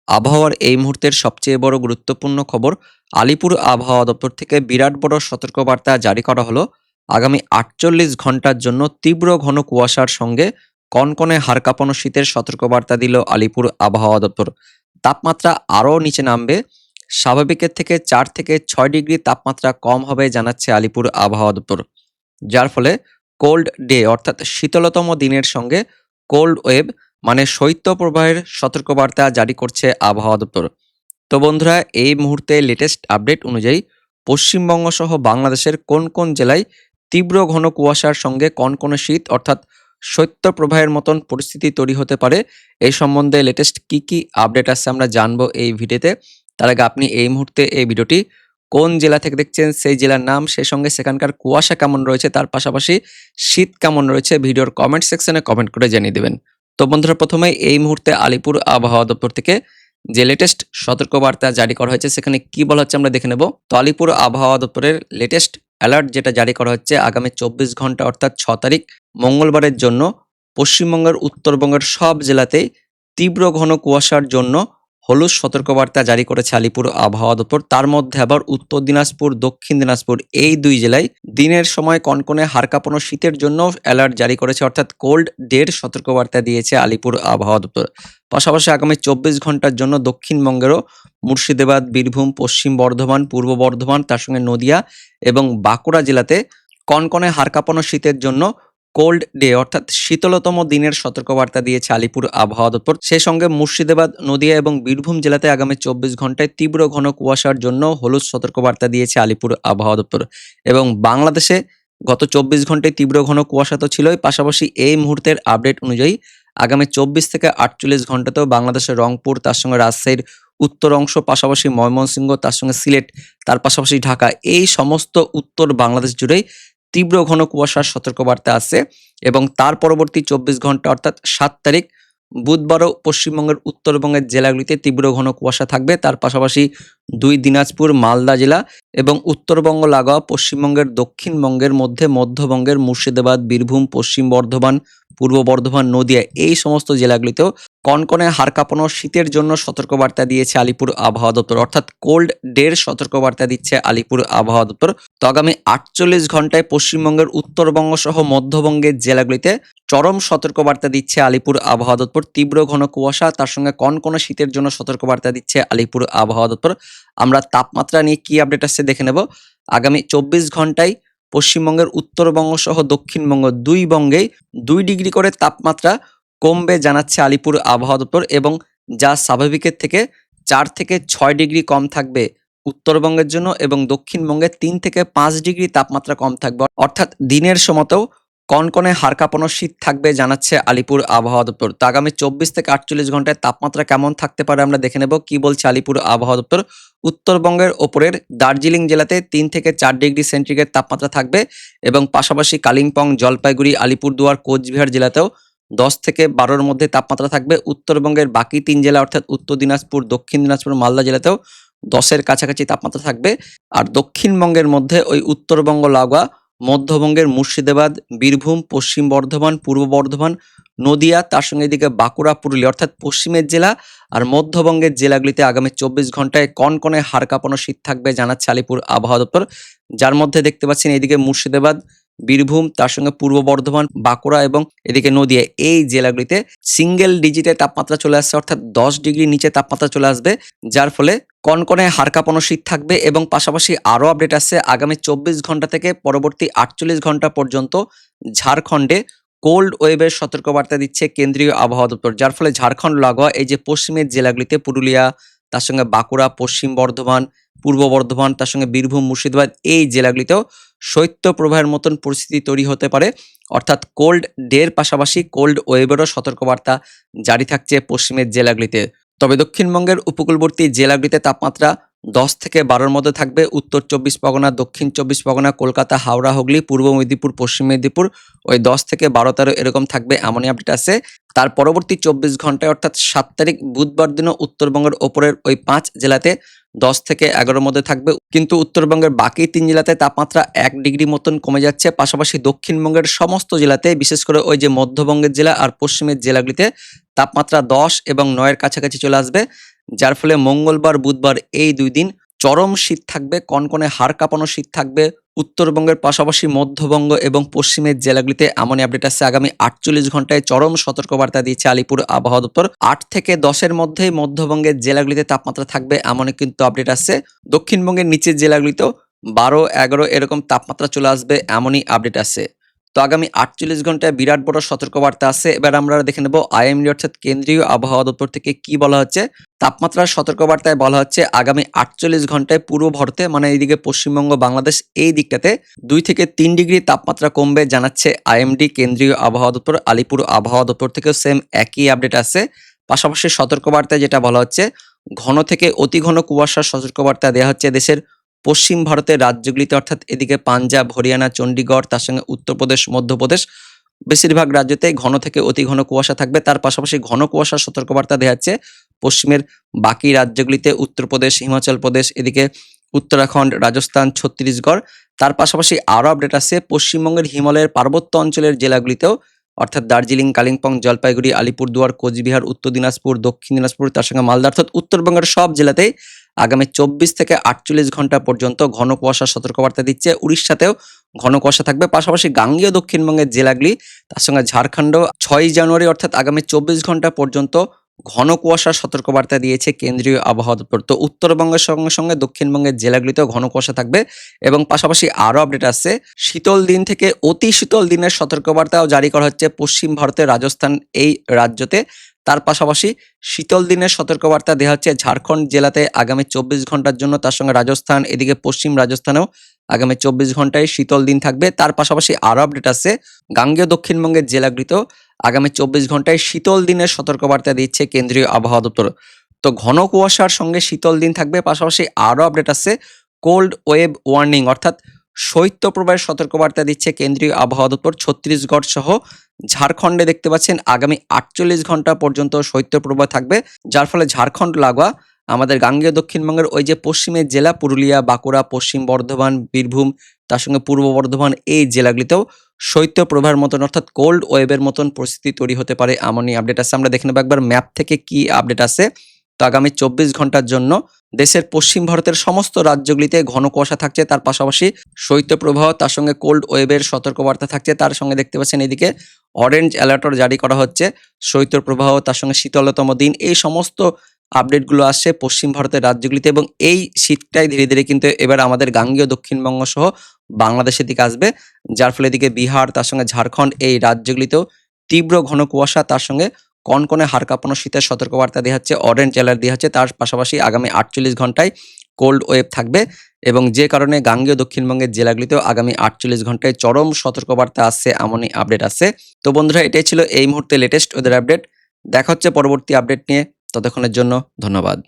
আবহাওয়ার এই মুহূর্তের সবচেয়ে বড় গুরুত্বপূর্ণ খবর, আলিপুর আবহাওয়া দপ্তর থেকে বিরাট বড় সতর্কবার্তা জারি করা হলো। আগামী ৪৮ ঘন্টার জন্য তীব্র ঘন কুয়াশার সঙ্গে কনকনে হাড় কাঁপানো শীতের সতর্কবার্তা দিল আলিপুর আবহাওয়া দপ্তর। তাপমাত্রা আরও নিচে নামবে, স্বাভাবিকের থেকে ৪ থেকে ৬ ডিগ্রি তাপমাত্রা কম হবে জানাচ্ছে আলিপুর আবহাওয়া দপ্তর। যার ফলে কোল্ড ডে অর্থাৎ শীতলতম দিনের সঙ্গে কোল্ড ওয়েভ মানে শৈত্যপ্রবাহের সতর্কবার্তা জারি করছে আবহাওয়া দপ্তর। তো বন্ধুরা, এই মুহূর্তে লেটেস্ট আপডেট অনুযায়ী পশ্চিমবঙ্গ সহ বাংলাদেশের কোন কোন জেলায় তীব্র ঘন কুয়াশার সঙ্গে কনকনে শীত অর্থাৎ শৈত্যপ্রবাহের মতন পরিস্থিতি তৈরি হতে পারে, এই সম্বন্ধে লেটেস্ট কি আপডেট আসছে আমরা জানবো এই ভিডিওতে। তার আগে আপনি এই মুহূর্তে এই ভিডিওটি কোন জেলা থেকে দেখছেন, সেই জেলার নাম, সেই সঙ্গে সেখানকার কুয়াশা কেমন রয়েছে, তার পাশাপাশি শীত কেমন রয়েছে ভিডিওর কমেন্ট সেকশনে কমেন্ট করে জানিয়ে দেবেন। তো বন্ধুরা, প্রথমে এই মুহূর্তে আলিপুর আবহাওয়া দপ্তর থেকে যে লেটেস্ট সতর্কবার্তা জারি করা হয়েছে সেখানে কি বলা হচ্ছে আমরা দেখে নেব। তো আলিপুর আবহাওয়া দপ্তরের লেটেস্ট অ্যালার্ট যেটা জারি করা হচ্ছে, আগামী ২৪ ঘন্টা অর্থাৎ ৬ তারিখ মঙ্গলবারের জন্য পশ্চিমবঙ্গের উত্তরবঙ্গের সব জেলাতেই তীব্র ঘন কুয়াশার জন্য হলুদ সতর্কবার্তা জারি করেছে আলিপুর আবহাওয়া দপ্তর। তার মধ্যে আবার উত্তর দিনাজপুর, দক্ষিণ দিনাজপুর এই দুই জেলায় দিনের সময় কনকনে হাড় কাঁপানো শীতের জন্য অ্যালার্ট জারি করেছে, অর্থাৎ কোল্ড ডের সতর্কবার্তা দিয়েছে আলিপুর আবহাওয়া দপ্তর। পাশাপাশি আগামী ২৪ ঘন্টার জন্য দক্ষিণবঙ্গেরও মুর্শিদাবাদ, বীরভূম, পশ্চিম বর্ধমান, পূর্ব বর্ধমান, তার সঙ্গে নদিয়া এবং বাঁকুড়া জেলাতে কনকনে হাড় কাঁপানো শীতের জন্য কোল্ড ডে অর্থাৎ শীতলতম দিনের সতর্কবার্তা দিয়েছে আলিপুর আবহাওয়া দপ্তর। সেই সঙ্গে মুর্শিদাবাদ, নদিয়া এবং বীরভূম জেলাতে আগামী ২৪ ঘন্টায় তীব্র ঘন কুয়াশার জন্য হলুদ সতর্কবার্তা দিয়েছে আলিপুর আবহাওয়া দপ্তর। এবং বাংলাদেশে গত ২৪ ঘন্টায় তীব্র ঘন কুয়াশা তো ছিলই, পাশাপাশি এই মুহূর্তের আপডেট অনুযায়ী আগামী ২৪ থেকে ৪৮ ঘন্টাতেও বাংলাদেশের রংপুর, তার সঙ্গে রাজশাহীর উত্তর অংশ, পাশাপাশি ময়মনসিংহ, তার সঙ্গে সিলেট, তার পাশাপাশি ঢাকা, এই সমস্ত উত্তর বাংলাদেশ জুড়েই তীব্র ঘন কুয়াশার সতর্কবার্তা আছে। এবং তার পরবর্তী ২৪ ঘন্টা অর্থাৎ ৭ তারিখ বুধবারও পশ্চিমবঙ্গের উত্তরবঙ্গের জেলাগুলিতে তীব্র ঘন কুয়াশা থাকবে। তার পাশাপাশি দুই দিনাজপুর, মালদা জেলা এবং উত্তরবঙ্গ লাগোয়া পশ্চিমবঙ্গের দক্ষিণবঙ্গের মধ্যে মধ্যবঙ্গের মুর্শিদাবাদ, বীরভূম, পশ্চিম বর্ধমান, পূর্ব বর্ধমান, নদিয়া এই সমস্ত জেলাগুলিতেও কনকনে হাড় কাঁপানো শীতের জন্য সতর্কবার্তা দিয়েছে আলিপুর আবহাওয়া দপ্তর, অর্থাৎ কোল্ড ডের সতর্কবার্তা দিচ্ছে আলিপুর আবহাওয়া দপ্তর। তো আগামী ৪৮ ঘন্টায় পশ্চিমবঙ্গের উত্তরবঙ্গ সহ মধ্যবঙ্গের জেলাগুলিতে চরম সতর্কবার্তা দিচ্ছে আলিপুর আবহাওয়া দপ্তর। তীব্র ঘন কুয়াশা তার সঙ্গে কনকনে শীতের জন্য সতর্কবার্তা দিচ্ছে আলিপুর আবহাওয়া দপ্তর। আমরা তাপমাত্রা নিয়ে কি আপডেট আসছে দেখে নেব। আগামী ২৪ ঘন্টায় পশ্চিমবঙ্গের উত্তরবঙ্গ সহ দক্ষিণবঙ্গ দুই বঙ্গেই ২ ডিগ্রি করে তাপমাত্রা কমবে জানাচ্ছে আলিপুর আবহাওয়া দপ্তর, এবং যা স্বাভাবিকের থেকে ৪ থেকে ৬ ডিগ্রি কম থাকবে উত্তরবঙ্গের জন্য, এবং দক্ষিণবঙ্গে ৩ থেকে ৫ ডিগ্রি তাপমাত্রা কম থাকবে, অর্থাৎ দিনের সময়তেও কনকনে হাড় কাঁপানো শীত থাকবে জানাচ্ছে আলিপুর আবহাওয়া দপ্তর। তো আগামী ২৪ থেকে ৪৮ ঘন্টায় তাপমাত্রা কেমন থাকতে পারে আমরা দেখে নেব কি বলছে আলিপুর আবহাওয়া দপ্তর। উত্তরবঙ্গের ওপরের দার্জিলিং জেলাতে ৩ থেকে ৪ ডিগ্রি সেন্টিগ্রেড তাপমাত্রা থাকবে, এবং পাশাপাশি কালিম্পং, জলপাইগুড়ি, আলিপুরদুয়ার, কোচবিহার জেলাতেও ১০ থেকে ১২-র মধ্যে তাপমাত্রা থাকবে। উত্তরবঙ্গের বাকি ৩ জেলা অর্থাৎ উত্তর দিনাজপুর, দক্ষিণ দিনাজপুর, মালদা জেলাতেও ১০-এর কাছাকাছি তাপমাত্রা থাকবে। আর দক্ষিণবঙ্গের মধ্যে ওই উত্তরবঙ্গ লাগোয়া মধ্যবঙ্গের মুর্শিদাবাদ, বীরভূম, পশ্চিম বর্ধমান, পূর্ব বর্ধমান, নদিয়া, তার সঙ্গে এদিকে বাঁকুড়া, পুরুলিয়া অর্থাৎ পশ্চিমের জেলা আর মধ্যবঙ্গের জেলাগুলিতে আগামী ২৪ ঘন্টায় কনকনে হাড় কাঁপানো শীত থাকবে জানাচ্ছে আলিপুর আবহাওয়া দপ্তর। যার মধ্যে দেখতে পাচ্ছেন এদিকে মুর্শিদাবাদ, বীরভূম, তার সঙ্গে পূর্ব বর্ধমান, বাঁকুড়া এবং এদিকে নদিয়া এই জেলাগুলিতে সিঙ্গেল ডিজিটে তাপমাত্রা চলে আসছে, অর্থাৎ ১০ ডিগ্রি নিচে তাপমাত্রা চলে আসবে, যার ফলে কনকনে হাড় কাঁপানো শীত থাকবে। এবং পাশাপাশি আরও আপডেট আসছে, আগামী ২৪ ঘন্টা থেকে পরবর্তী ৪৮ ঘন্টা পর্যন্ত ঝাড়খণ্ডে কোল্ড ওয়েভের সতর্কবার্তা দিচ্ছে কেন্দ্রীয় আবহাওয়া দপ্তর। যার ফলে ঝাড়খণ্ড লাগোয়া এই যে পশ্চিমের জেলাগুলিতে পুরুলিয়া, তার সঙ্গে বাঁকুড়া, পশ্চিম বর্ধমান, পূর্ব বর্ধমান, তার সঙ্গে বীরভূম, মুর্শিদাবাদ এই জেলাগুলিতেও শৈত্যপ্রবাহের মতন পরিস্থিতি তৈরি হতে পারে, অর্থাৎ কোল্ড ডের পাশাপাশি কোল্ড ওয়েভেরও সতর্কবার্তা জারি থাকছে পশ্চিমের জেলাগুলিতে। তবে দক্ষিণবঙ্গের উপকূলবর্তী জেলাগুলিতে তাপমাত্রা ১০ থেকে ১২-র মধ্যে থাকবে। উত্তর ২৪ পরগনা, দক্ষিণ ২৪ পরগনা, কলকাতা, হাওড়া, হুগলি, পূর্ব মেদিনীপুর, পশ্চিম মেদিনীপুর ওই ১০ থেকে ১২-১৩ এরকম থাকবে, এমনই আপডেট আছে। তার পরবর্তী ২৪ ঘন্টায় অর্থাৎ ৭ তারিখ বুধবার দিনও উত্তরবঙ্গের ওপরের ওই ৫ জেলাতে ১০ থেকে ১১-র মধ্যে থাকবে, কিন্তু উত্তরবঙ্গের বাকি ৩ জেলাতে তাপমাত্রা ১ ডিগ্রি মতন কমে যাচ্ছে। পাশাপাশি দক্ষিণবঙ্গের সমস্ত জেলাতে, বিশেষ করে ওই যে মধ্যবঙ্গের জেলা আর পশ্চিমের জেলাগুলিতে তাপমাত্রা ১০ এবং ৯-এর কাছাকাছি চলে আসবে। যার ফলে মঙ্গলবার বুধবার এই 2 দিন চরম শীত থাকবে, কনকনে হাড় কাঁপানো শীত থাকবে উত্তরবঙ্গের পাশাপাশি মধ্যবঙ্গ এবং পশ্চিমের জেলাগুলিতে। এমনই আপডেট আসছে। আগামী 48 ঘন্টায় চরম সতর্কবার্তা দিয়েছে আলিপুর আবহাওয়া দপ্তর। 8 থেকে 10 মধ্যেই মধ্যবঙ্গের জেলাগুলিতে তাপমাত্রা থাকবে, এমনই কিন্তু আপডেট আসছে। দক্ষিণবঙ্গের নিচের জেলাগুলিতেও 12-11 এরকম তাপমাত্রা চলে আসবে, এমনই আপডেট আসছে। তো আগামী 48 ঘন্টায় বিরাট বড় সতর্কবার্তা আছে। এবার আমরা দেখে নেব আইএমডি অর্থাৎ কেন্দ্রীয় আবহাওয়া দপ্তর থেকে কি বলা হচ্ছে। তাপমাত্রার সতর্কবার্তায় বলা হচ্ছে আগামী 48 ঘন্টায় পূর্ব ভারতে মানে এইদিকে পশ্চিমবঙ্গ বাংলাদেশ এই দিকটাতে 2 থেকে 3 ডিগ্রি তাপমাত্রা কমবে জানাচ্ছে আইএমডি কেন্দ্রীয় আবহাওয়া দপ্তর। আলিপুর আবহাওয়া দপ্তর থেকেও সেম একই আপডেট আছে। পাশাপাশি সতর্কবার্তায় যেটা বলা হচ্ছে ঘন থেকে অতি ঘন কুয়াশার সতর্কবার্তা দেওয়া হচ্ছে দেশের পশ্চিম ভারতের রাজ্যগুলিতে, অর্থাৎ এদিকে পাঞ্জাব, হরিয়ানা, চণ্ডীগড়, তার সঙ্গে উত্তরপ্রদেশ, মধ্যপ্রদেশ বেশিরভাগ রাজ্যতে ঘন থেকে অতি ঘন কুয়াশা থাকবে। তার পাশাপাশি ঘন কুয়াশার সতর্কবার্তা দেওয়া হচ্ছে পশ্চিমের বাকি রাজ্যগুলিতে, উত্তরপ্রদেশ, হিমাচল প্রদেশ, এদিকে উত্তরাখণ্ড, রাজস্থান, ছত্তিশগড়। তার পাশাপাশি আরও আপডেট আছে পশ্চিমবঙ্গের হিমালয়ের পার্বত্য অঞ্চলের জেলাগুলিতেও, অর্থাৎ দার্জিলিং, কালিম্পং, জলপাইগুড়ি, আলিপুরদুয়ার, কোচবিহার, উত্তর দিনাজপুর, দক্ষিণ দিনাজপুর, তার সঙ্গে মালদা, অর্থাৎ উত্তরবঙ্গের সব জেলাতেই আগামী 24 থেকে 48 ঘন্টা পর্যন্ত ঘন কুয়াশার সতর্কবার্তা দিচ্ছে। উড়িষ্যাতেও ঘন কুয়াশা থাকবে। পাশাপাশি গাঙ্গেয় দক্ষিণবঙ্গের জেলাগুলি, তার সঙ্গে ঝাড়খণ্ড 6 জানুয়ারি অর্থাৎ আগামী 24 ঘন্টা পর্যন্ত ঘন কুয়াশার সতর্কবার্তা দিয়েছে কেন্দ্রীয় আবহাওয়া দপ্তর। তো উত্তরবঙ্গের সঙ্গে সঙ্গে দক্ষিণবঙ্গের জেলাগুলিতেও ঘন কুয়াশা থাকবে। এবং পাশাপাশি আরও আপডেট আসছে শীতল দিন থেকে অতি শীতল দিনের সতর্কবার্তাও জারি করা হচ্ছে পশ্চিম ভারতের রাজস্থান এই রাজ্যতে। তার পাশাপাশি শীতল দিনের সতর্কবার্তা দেওয়া হচ্ছে ঝাড়খণ্ড জেলাতে আগামী 24 ঘন্টার জন্য, তার সঙ্গে রাজস্থান, এদিকে পশ্চিম রাজস্থানেও আগামী 24 ঘন্টায় শীতল দিন থাকবে। তার পাশাপাশি আরও আপডেট আছে গাঙ্গেয় দক্ষিণবঙ্গের জেলাগুলিতেও আগামী 24 ঘন্টায় শীতল দিনের সতর্কবার্তা দিচ্ছে কেন্দ্রীয় আবহাওয়া দপ্তর। তো ঘন কুয়াশার সঙ্গে শীতল দিন থাকবে। পাশাপাশি আরও আপডেট আছে কোল্ড ওয়েভ ওয়ার্নিং অর্থাৎ শৈত্যপ্রবাহের সতর্কবার্তা দিচ্ছে কেন্দ্রীয় আবহাওয়া দপ্তর। ছত্তিশগড় সহ ঝাড়খণ্ডে দেখতে পাচ্ছেন আগামী 48 ঘন্টা পর্যন্ত শৈত্যপ্রবাহ থাকবে, যার ফলে ঝাড়খণ্ড লাগোয়া আমাদের গাঙ্গেয় দক্ষিণবঙ্গের ওই যে পশ্চিমের জেলা পুরুলিয়া, বাঁকুড়া, পশ্চিম বর্ধমান, বীরভূম, তার সঙ্গে পূর্ব বর্ধমান এই জেলাগুলিতেও শৈত্যপ্রবাহের মতন অর্থাৎ কোল্ড ওয়েভের মতন পরিস্থিতি তৈরি হতে পারে, এমনই আপডেট আছে। আমরা দেখে নেব একবার ম্যাপ থেকে কি আপডেট আছে। তো আগামী 24 ঘন্টার জন্য দেশের পশ্চিম ভারতের সমস্ত রাজ্যগুলিতে ঘন কুয়াশা থাকছে, তার পাশাপাশি শৈত্যপ্রবাহ, তার সঙ্গে কোল্ড ওয়েভের সতর্কবার্তা থাকছে। তার সঙ্গে দেখতে পাচ্ছেন এদিকে অরেঞ্জ অ্যালার্টও জারি করা হচ্ছে। শৈত্যপ্রবাহ, তার সঙ্গে শীতলতম দিন, এই সমস্ত আপডেটগুলো আসছে পশ্চিম ভারতের রাজ্যগুলিতে। এবং এই শীতটাই ধীরে ধীরে কিন্তু এবার আমাদের গাঙ্গেয় দক্ষিণবঙ্গ সহ বাংলাদেশের দিকে আসবে, যার ফলে এদিকে বিহার, তার সঙ্গে ঝাড়খণ্ড এই রাজ্যগুলিতেও তীব্র ঘন কুয়াশা, তার সঙ্গে কনকনে হাড় কাঁপানো শীতের সতর্কবার্তা দেওয়া হচ্ছে, অরেঞ্জ অ্যালার্ট দেওয়া হচ্ছে। তার পাশাপাশি আগামী 48 ঘন্টায় কোল্ড ওয়েভ থাকবে, এবং যে কারণে গাঙ্গেয় দক্ষিণবঙ্গের জেলাগুলিতেও আগামী 48 ঘন্টায় চরম সতর্কবার্তা আসছে, এমনই আপডেট আসছে। তো বন্ধুরা, এটাই ছিল এই মুহূর্তে লেটেস্ট ওয়েদার আপডেট। দেখা হচ্ছে পরবর্তী আপডেট নিয়ে। ততক্ষণের জন্য ধন্যবাদ।